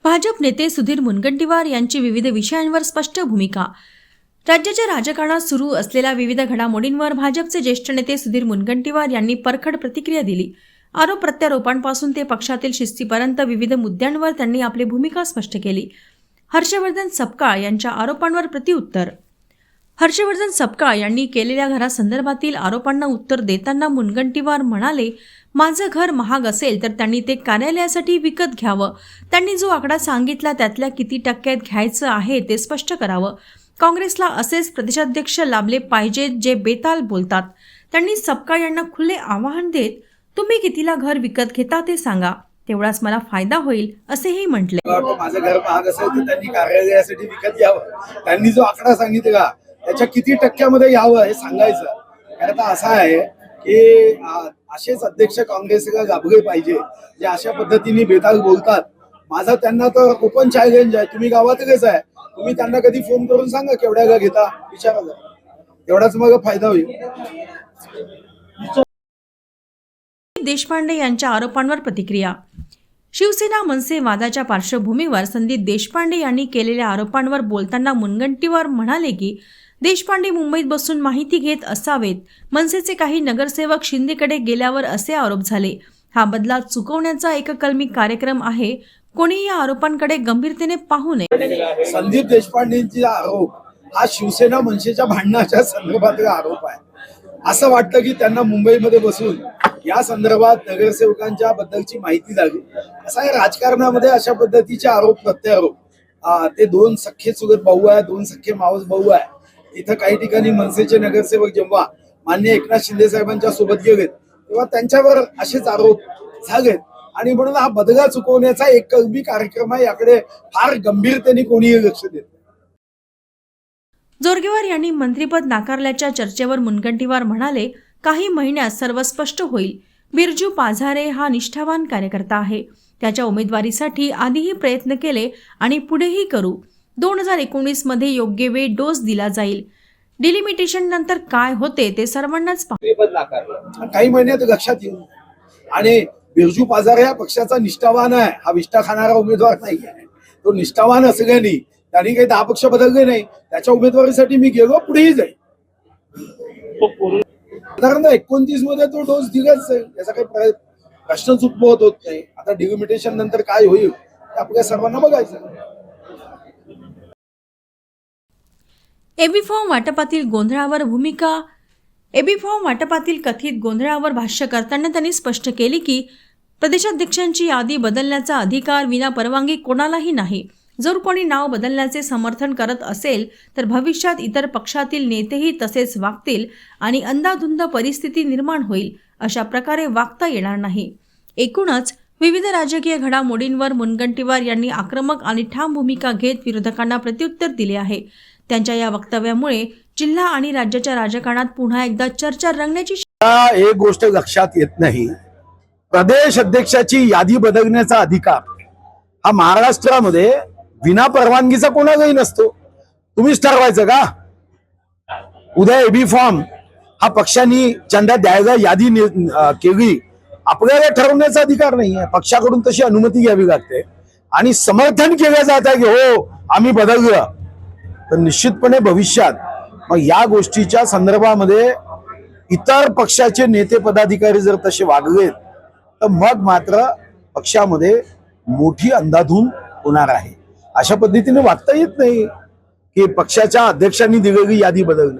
भाजप नेते सुधीर मुनगंटीवार यांची विविध विषयांवर स्पष्ट भूमिका। राज्याच्या राजकारणात सुरू असलेल्या विविध घडामोडींवर भाजपचे ज्येष्ठ नेते सुधीर मुनगंटीवार यांनी परखड प्रतिक्रिया दिली। आरोप प्रत्यारोपांपासून ते पक्षातील शिस्तीपर्यंत विविध मुद्द्यांवर त्यांनी आपली भूमिका स्पष्ट केली। हर्षवर्धन सपकाळ यांच्या आरोपांवर प्रत्युत्तर। हर्षवर्धन सपकाळ यांनी केलेल्या घरासंदर्भातील आरोपांना उत्तर देताना मुनगंटीवार म्हणाले, माझं घर महाग असेल तर त्यांनी ते कार्यालयासाठी विकत घ्यावं। त्यांनी जो आकडा सांगितला त्यातल्या किती टक्क्यात घ्यायचं आहे ते स्पष्ट करावं। काँग्रेसला असेच प्रदेशाध्यक्ष लाभले पाहिजेत जे बेताल बोलतात। त्यांनी सपकाळ यांना खुले आवाहन देत, तुम्ही कितीला घर विकत घेता ते सांगा, तेवढाच मला फायदा होईल असेही म्हटले। माझं घर महाग असेल तर त्यांनी कार्यालयासाठी विकत घ्यावं। त्यांनी जो आकडा सांगितला त्याच्या किती टक्क्यामध्ये यावं हे सांगायचं। कारण असं आहे की असेच अध्यक्ष काँग्रेसला लाभले पाहिजे जे अशा पद्धतीने बेताल बोलतात। माझा त्यांना तर ओपन चॅलेंज आहे, तुम्ही गावातलेच आहे, तुम्ही त्यांना कधी फोन करून सांगा केवढ्याला घेता, विचारा, तेवढाच मग फायदा होईल। देशपांडे यांच्या आरोपांवर प्रतिक्रिया। शिवसेना मनसे वादाच्या पार्श्वभूमीवर संदीप देशपांडे यांनी केलेल्या आरोपांवर बोलताना मुनगंटीवार म्हणाले की देशपांडे मुंबईत बसून माहिती घेत असावेत। मनसेचे काही नगरसेवक शिंदेकडे गेल्यावर असे आरोप झाले। हा बदला चुकवण्याचा एक कलमी कार्यक्रम आहे, कोणी या आरोपांकडे गंभीरतेने पाहू नये। संदीप देशपांडेंचा आरोप हा शिवसेना मनसेच्या भांडणाच्या संदर्भातला आरोप आहे। असं वाटतं की त्यांना मुंबईमध्ये बसून या संदर्भात नगरसेवकांच्या बद्दलची माहिती द्यावी। असं आहे राजकारणामध्ये अशा पद्धतीचे आरोप प्रत्यारोप, ते दोन सख्खे चुलत भाऊ आहे, दोन सख्खे मावस भाऊ आहे। इथं काही ठिकाणी मनसेचे नगरसेवक जेव्हा मान्य एकनाथ शिंदे साहेबांच्या सोबत गेलेत तेव्हा त्यांच्यावर असेच आरोप झालेत आणि म्हणून हा बदला चुकवण्याचा एक कलमी कार्यक्रम आहे, याकडे फार गंभीरतेने कोणीही लक्ष देत। जोरगेवार यांनी मंत्रिपद नाकारल्याच्या चर्चेवर मुनगंटीवार म्हणाले, काही महिन्यात सर्व स्पष्ट होईल। बिरजू पाझारे हा निष्ठावान कार्यकर्ता आहे, त्याच्या उमेदवारीसाठी आधीही प्रयत्न केले आणि पुढेही करू। 2019 मध्ये योग्य वेळ डोस दिला जाईल। डिलिमिटेशन नंतर काय होते ते सर्वांनाच काही महिन्यात लक्षात येईल। आणि बिरजू पाझारे या पक्षाचा निष्ठावान आहे, हा विष्ठा खाणारा उमेदवार नाही आहे। तो निष्ठावान असल्याने त्यांनी काही 10 पक्ष बदलले नाही, त्याच्या उमेदवारीसाठी मी गेलो, पुढेही जाईल। साधारणतः 29 मध्ये तो डोस दिलाच आहे, याचा काही प्रश्नच उद्भवत होत नाही। आता डिलिमिटेशन नंतर काय होईल ते आपल्या सर्वांना बघायचं। एबी फॉर्म वाटपातील गोंधळावर भूमिका। एबी फॉर्म वाटपातील कथित गोंधळावर भाष्य करताना त्यांनी स्पष्ट केले की प्रदेशाध्यक्षांची यादी बदलण्याचा अधिकार विना परवानगी कोणालाही नाही। जर कोणी नाव बदलण्याचे समर्थन करत असेल तर भविष्यात इतर पक्षातील नेतेही तसेच वागतील आणि अंधाधुंद परिस्थिती निर्माण होईल। अशा प्रकारे वागता येणार नाही। एकूणच विविध राजकीय घडामोडींवर मुनगंटीवार यांनी आक्रमक आणि ठाम भूमिका घेत विरोधकांना प्रत्युत्तर दिले आहे। त्यांच्या या वक्तव्यामुळे जिल्हा आणि राज्याच्या राजकारणात पुन्हा एकदा चर्चा रंगण्याची एक गोष्ट लक्षात येत नाही, प्रदेश अध्यक्षाची यादी बदलण्याचा अधिकार हा महाराष्ट्रामध्ये विना परवानगीचा कोणालाही नसतो। तुम्हीच ठरवायचं का? उद्या एबी फॉर्म हा पक्षांनी ज्यांना द्यायला यादी केली, आपल्याला ठरवण्याचा अधिकार नाही आहे। पक्षाकडून तशी अनुमती घ्यावी लागते आणि समर्थन केलं जात आहे की हो आम्ही बदललं, तर निश्चितपणे भविष्यात मग या गोष्टीच्या संदर्भामध्ये इतर पक्षाचे नेते पदाधिकारी जर तसे वागले तर मग मात्र पक्षामध्ये मोठी अंधाधुंद होणार आहे। अशा पद्धतीने वागता येत नाही की पक्षाच्या अध्यक्षांनी दिलेली यादी बदलणं।